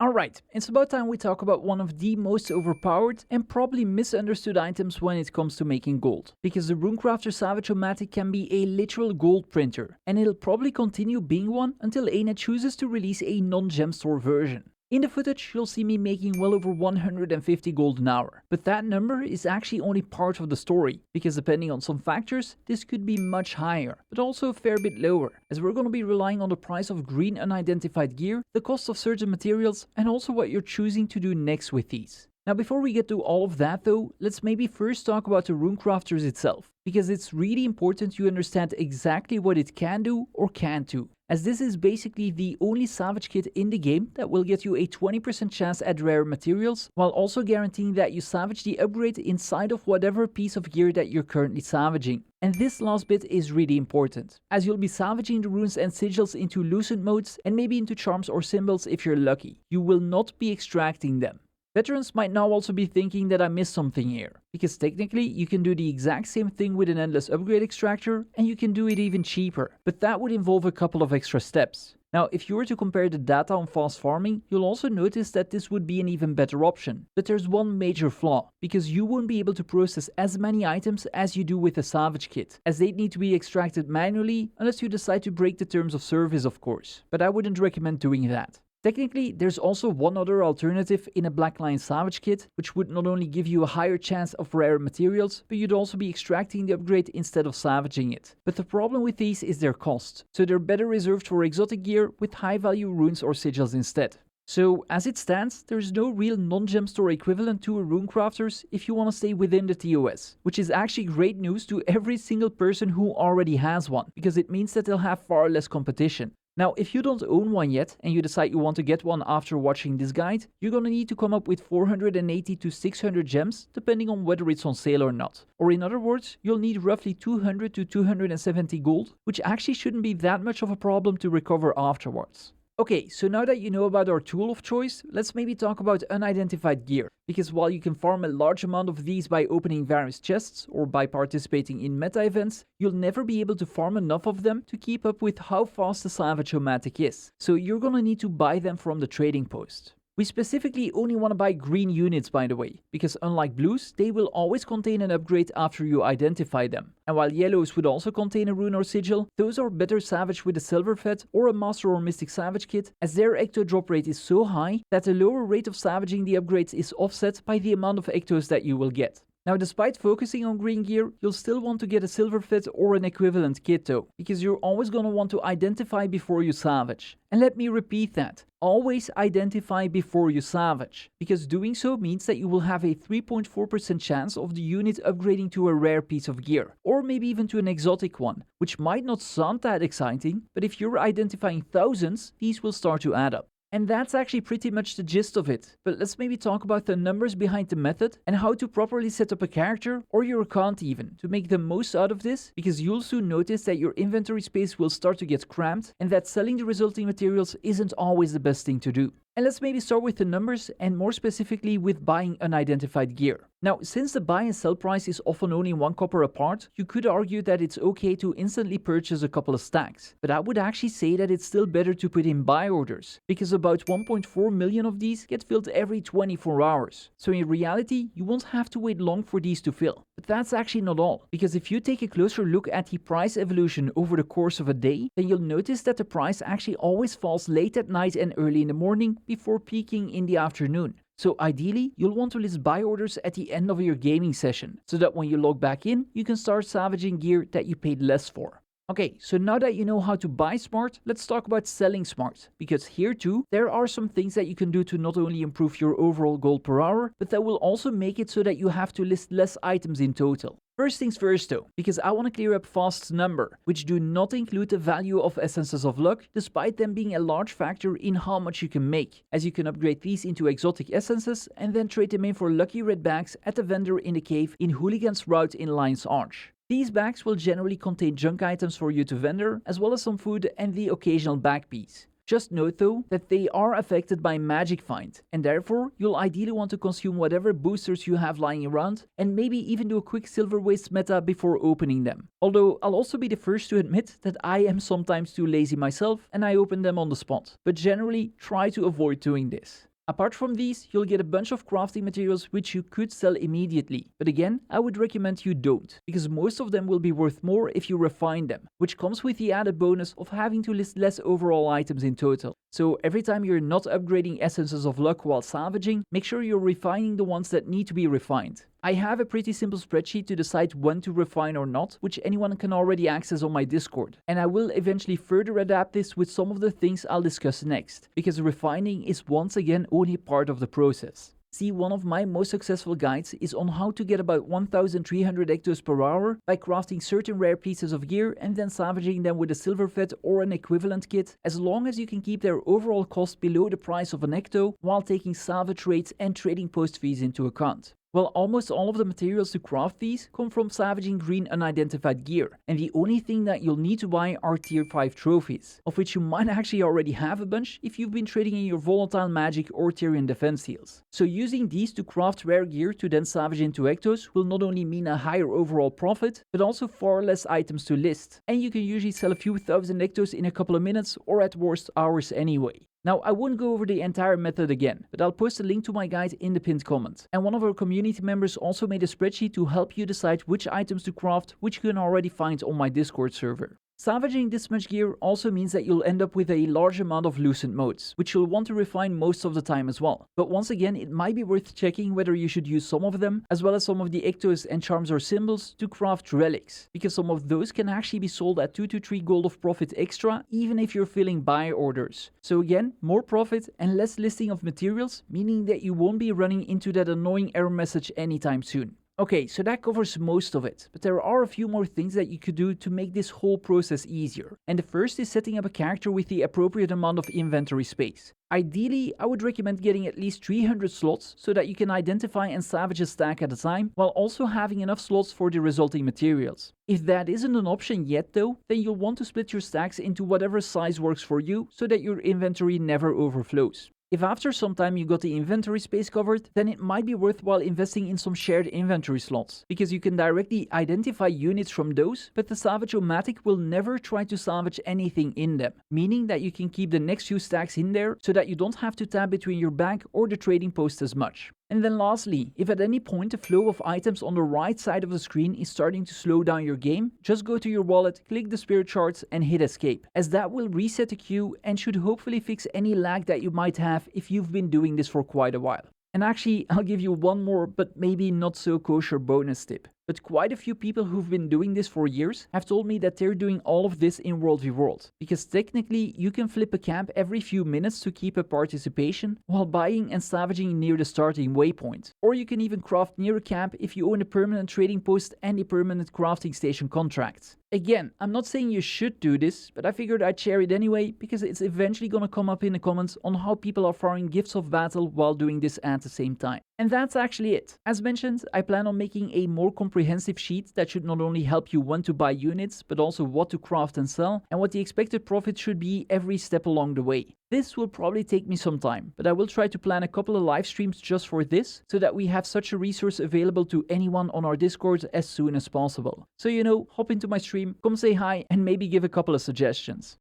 Alright, it's about time we talk about one of the most overpowered and probably misunderstood items when it comes to making gold. Because the Runecrafter Salvage-o-Matic can be a literal gold printer, and it'll probably continue being one until ANET chooses to release a non-gem store version. In the footage, you'll see me making well over 150 gold an hour, but that number is actually only part of the story, because depending on some factors, this could be much higher, but also a fair bit lower, as we're going to be relying on the price of green unidentified gear, the cost of certain materials, and also what you're choosing to do next with these. Now before we get to all of that though, let's maybe first talk about the Runecrafters itself, because it's really important you understand exactly what it can do or can't do, as this is basically the only salvage kit in the game that will get you a 20% chance at rare materials, while also guaranteeing that you salvage the upgrade inside of whatever piece of gear that you're currently salvaging. And this last bit is really important, as you'll be salvaging the runes and sigils into loosened modes and maybe into charms or symbols if you're lucky. You will not be extracting them. Veterans might now also be thinking that I missed something here, because technically you can do the exact same thing with an endless upgrade extractor and you can do it even cheaper, but that would involve a couple of extra steps. Now if you were to compare the data on fast farming, you'll also notice that this would be an even better option, but there's one major flaw, because you won't be able to process as many items as you do with a salvage kit, as they'd need to be extracted manually unless you decide to break the terms of service of course, but I wouldn't recommend doing that. Technically, there's also one other alternative in a Black Lion salvage kit, which would not only give you a higher chance of rare materials, but you'd also be extracting the upgrade instead of salvaging it. But the problem with these is their cost, so they're better reserved for exotic gear with high value runes or sigils instead. So, as it stands, there's no real non-gem store equivalent to a Runecrafters if you want to stay within the TOS, which is actually great news to every single person who already has one, because it means that they'll have far less competition. Now, if you don't own one yet and you decide you want to get one after watching this guide, you're gonna need to come up with 480 to 600 gems, depending on whether it's on sale or not. Or in other words, you'll need roughly 200 to 270 gold, which actually shouldn't be that much of a problem to recover afterwards. Okay, so now that you know about our tool of choice, let's maybe talk about unidentified gear. Because while you can farm a large amount of these by opening various chests or by participating in meta events, you'll never be able to farm enough of them to keep up with how fast the Salvage-o-Matic is. So you're gonna need to buy them from the trading post. We specifically only want to buy green units, by the way, because unlike blues, they will always contain an upgrade after you identify them. And while yellows would also contain a rune or sigil, those are better salvaged with a silver fet or a master or mystic salvage kit, as their ecto drop rate is so high that the lower rate of salvaging the upgrades is offset by the amount of ectos that you will get. Now, despite focusing on green gear, you'll still want to get a silver fit or an equivalent kit though, because you're always going to want to identify before you salvage. And let me repeat that, always identify before you salvage, because doing so means that you will have a 3.4% chance of the unit upgrading to a rare piece of gear, or maybe even to an exotic one, which might not sound that exciting, but if you're identifying thousands, these will start to add up. And that's actually pretty much the gist of it. But let's maybe talk about the numbers behind the method and how to properly set up a character or your account even to make the most out of this, because you'll soon notice that your inventory space will start to get cramped and that selling the resulting materials isn't always the best thing to do. And let's maybe start with the numbers and more specifically with buying unidentified gear. Now, since the buy and sell price is often only 1 copper apart, you could argue that it's okay to instantly purchase a couple of stacks. But I would actually say that it's still better to put in buy orders, because about 1.4 million of these get filled every 24 hours. So in reality, you won't have to wait long for these to fill. But that's actually not all, because if you take a closer look at the price evolution over the course of a day, then you'll notice that the price actually always falls late at night and early in the morning before peaking in the afternoon. So ideally, you'll want to list buy orders at the end of your gaming session, so that when you log back in, you can start salvaging gear that you paid less for. Okay, so now that you know how to buy smart, let's talk about selling smart, because here too, there are some things that you can do to not only improve your overall gold per hour, but that will also make it so that you have to list less items in total. First things first though, because I want to clear up Fast's number, which do not include the value of essences of luck, despite them being a large factor in how much you can make, as you can upgrade these into exotic essences and then trade them in for lucky red bags at the vendor in the cave in Hooligan's Route in Lion's Arch. These bags will generally contain junk items for you to vendor, as well as some food and the occasional bag piece. Just note though that they are affected by magic find, and therefore you'll ideally want to consume whatever boosters you have lying around and maybe even do a quick silver waste meta before opening them. Although I'll also be the first to admit that I am sometimes too lazy myself and I open them on the spot, but generally try to avoid doing this. Apart from these, you'll get a bunch of crafting materials which you could sell immediately, but again, I would recommend you don't, because most of them will be worth more if you refine them, which comes with the added bonus of having to list less overall items in total. So every time you're not upgrading essences of luck while salvaging, make sure you're refining the ones that need to be refined. I have a pretty simple spreadsheet to decide when to refine or not, which anyone can already access on my Discord. And I will eventually further adapt this with some of the things I'll discuss next, because refining is once again only part of the process. See, one of my most successful guides is on how to get about 1300 ectos per hour by crafting certain rare pieces of gear and then salvaging them with a silver vet or an equivalent kit, as long as you can keep their overall cost below the price of an ecto while taking salvage rates and trading post fees into account. Well, almost all of the materials to craft these come from salvaging green unidentified gear, and the only thing that you'll need to buy are tier 5 trophies, of which you might actually already have a bunch if you've been trading in your volatile magic or Tyrian defense seals. So using these to craft rare gear to then salvage into ectos will not only mean a higher overall profit, but also far less items to list, and you can usually sell a few thousand ectos in a couple of minutes or at worst hours anyway. Now, I won't go over the entire method again, but I'll post a link to my guide in the pinned comment. And one of our community members also made a spreadsheet to help you decide which items to craft, which you can already find on my Discord server. Salvaging this much gear also means that you'll end up with a large amount of loosened modes, which you'll want to refine most of the time as well. But once again, it might be worth checking whether you should use some of them, as well as some of the ectos and charms or symbols, to craft relics, because some of those can actually be sold at 2 to 3 gold of profit extra, even if you're filling buy orders. So again, more profit and less listing of materials, meaning that you won't be running into that annoying error message anytime soon. Okay, so that covers most of it, but there are a few more things that you could do to make this whole process easier. And the first is setting up a character with the appropriate amount of inventory space. Ideally, I would recommend getting at least 300 slots so that you can identify and salvage a stack at a time, while also having enough slots for the resulting materials. If that isn't an option yet though, then you'll want to split your stacks into whatever size works for you so that your inventory never overflows. If after some time you got the inventory space covered, then it might be worthwhile investing in some shared inventory slots, because you can directly identify units from those, but the Salvage-o-Matic will never try to salvage anything in them, meaning that you can keep the next few stacks in there so that you don't have to tab between your bank or the trading post as much. And then lastly, if at any point the flow of items on the right side of the screen is starting to slow down your game, just go to your wallet, click the spirit shards and hit escape, as that will reset the queue and should hopefully fix any lag that you might have if you've been doing this for quite a while. And actually, I'll give you one more, but maybe not so kosher bonus tip. But quite a few people who've been doing this for years have told me that they're doing all of this in World v World. Because technically, you can flip a camp every few minutes to keep a participation while buying and salvaging near the starting waypoint. Or you can even craft near a camp if you own a permanent trading post and a permanent crafting station contract. Again, I'm not saying you should do this, but I figured I'd share it anyway because it's eventually gonna come up in the comments on how people are farming gifts of battle while doing this at the same time. And that's actually it. As mentioned, I plan on making a more comprehensive sheet that should not only help you when to buy units, but also what to craft and sell, and what the expected profit should be every step along the way. This will probably take me some time, but I will try to plan a couple of live streams just for this, so that we have such a resource available to anyone on our Discord as soon as possible. So hop into my stream, come say hi, and maybe give a couple of suggestions.